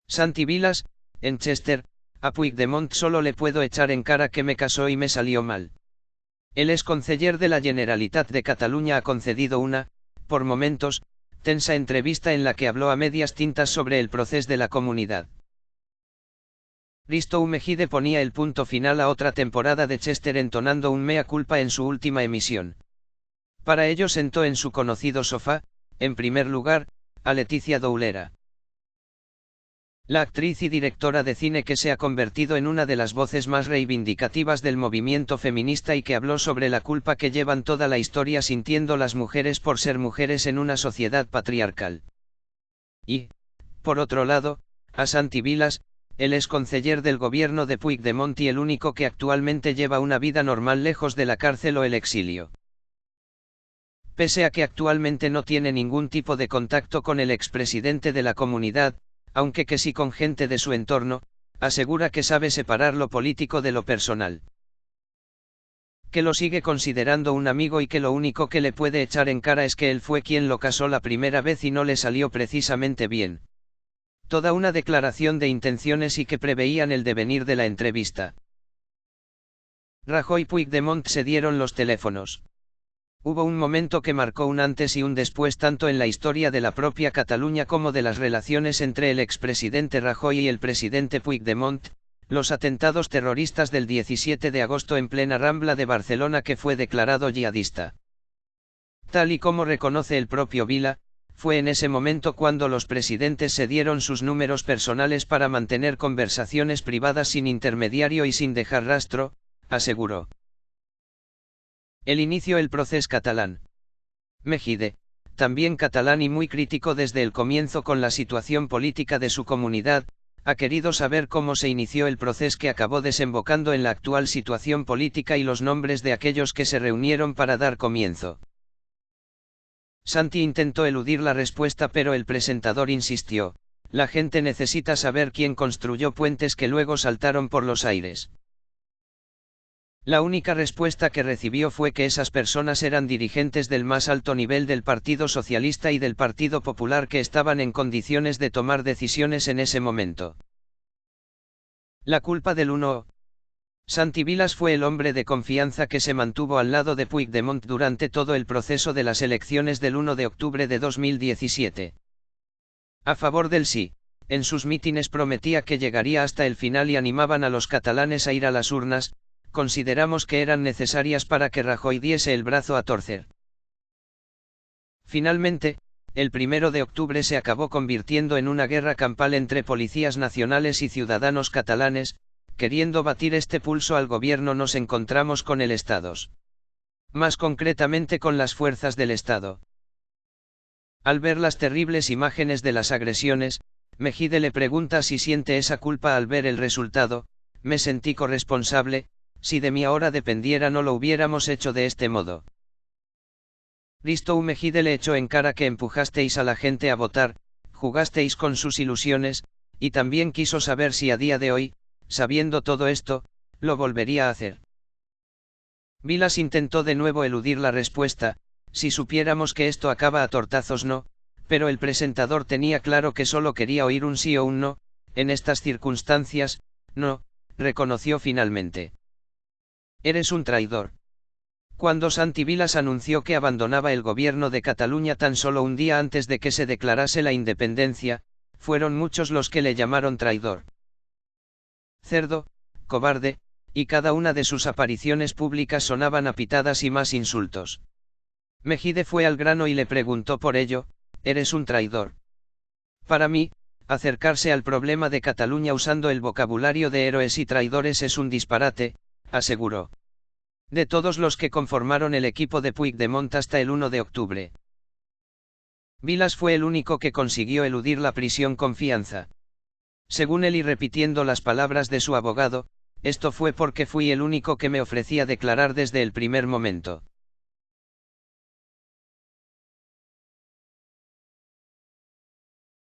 Santi Vilas, en Chester, a Puigdemont solo le puedo echar en cara que me casó y me salió mal. El exconceller de la Generalitat de Cataluña ha concedido una, por momentos, tensa entrevista en la que habló a medias tintas sobre el proceso de la comunidad. Risto Mejide ponía el punto final a otra temporada de Chester entonando un mea culpa en su última emisión. Para ello sentó en su conocido sofá, en primer lugar, a Leticia Doulera. La actriz y directora de cine que se ha convertido en una de las voces más reivindicativas del movimiento feminista y que habló sobre la culpa que llevan toda la historia sintiendo las mujeres por ser mujeres en una sociedad patriarcal. Y, por otro lado, a Santi Vilas, el exconceller del gobierno de Puigdemont y el único que actualmente lleva una vida normal lejos de la cárcel o el exilio. Pese a que actualmente no tiene ningún tipo de contacto con el expresidente de la comunidad, aunque que sí con gente de su entorno, asegura que sabe separar lo político de lo personal. Que lo sigue considerando un amigo y que lo único que le puede echar en cara es que él fue quien lo casó la primera vez y no le salió precisamente bien. Toda una declaración de intenciones y que preveían el devenir de la entrevista. Rajoy y Puigdemont se dieron los teléfonos. Hubo un momento que marcó un antes y un después tanto en la historia de la propia Cataluña como de las relaciones entre el expresidente Rajoy y el presidente Puigdemont, los atentados terroristas del 17 de agosto en plena Rambla de Barcelona que fue declarado yihadista. Tal y como reconoce el propio Vila, fue en ese momento cuando los presidentes se dieron sus números personales para mantener conversaciones privadas sin intermediario y sin dejar rastro, aseguró. El inicio el proceso catalán. Mejide, también catalán y muy crítico desde el comienzo con la situación política de su comunidad, ha querido saber cómo se inició el proceso que acabó desembocando en la actual situación política y los nombres de aquellos que se reunieron para dar comienzo. Santi intentó eludir la respuesta pero el presentador insistió, la gente necesita saber quién construyó puentes que luego saltaron por los aires. La única respuesta que recibió fue que esas personas eran dirigentes del más alto nivel del Partido Socialista y del Partido Popular que estaban en condiciones de tomar decisiones en ese momento. La culpa del 1. Santi Vilas fue el hombre de confianza que se mantuvo al lado de Puigdemont durante todo el proceso de las elecciones del 1 de octubre de 2017. A favor del sí, en sus mítines prometía que llegaría hasta el final y animaban a los catalanes a ir a las urnas. Consideramos que eran necesarias para que Rajoy diese el brazo a torcer. Finalmente, el 1 de octubre se acabó convirtiendo en una guerra campal entre policías nacionales y ciudadanos catalanes, queriendo batir este pulso al gobierno nos encontramos con el Estado. Más concretamente con las fuerzas del Estado. Al ver las terribles imágenes de las agresiones, Mejide le pregunta si siente esa culpa al ver el resultado, me sentí corresponsable. Si de mí ahora dependiera no lo hubiéramos hecho de este modo. Risto Mejide le echó en cara que empujasteis a la gente a votar, jugasteis con sus ilusiones, y también quiso saber si a día de hoy, sabiendo todo esto, lo volvería a hacer. Vilas intentó de nuevo eludir la respuesta, si supiéramos que esto acaba a tortazos no, pero el presentador tenía claro que solo quería oír un sí o un no, en estas circunstancias, no, reconoció finalmente. Eres un traidor. Cuando Santi Vilas anunció que abandonaba el gobierno de Cataluña tan solo un día antes de que se declarase la independencia, fueron muchos los que le llamaron traidor. Cerdo, cobarde, y cada una de sus apariciones públicas sonaban a pitadas y más insultos. Mejide fue al grano y le preguntó por ello, eres un traidor. Para mí, acercarse al problema de Cataluña usando el vocabulario de héroes y traidores es un disparate, aseguró. De todos los que conformaron el equipo de Puigdemont hasta el 1 de octubre. Vilas fue el único que consiguió eludir la prisión con fianza. Según él y repitiendo las palabras de su abogado, esto fue porque fui el único que me ofrecía declarar desde el primer momento.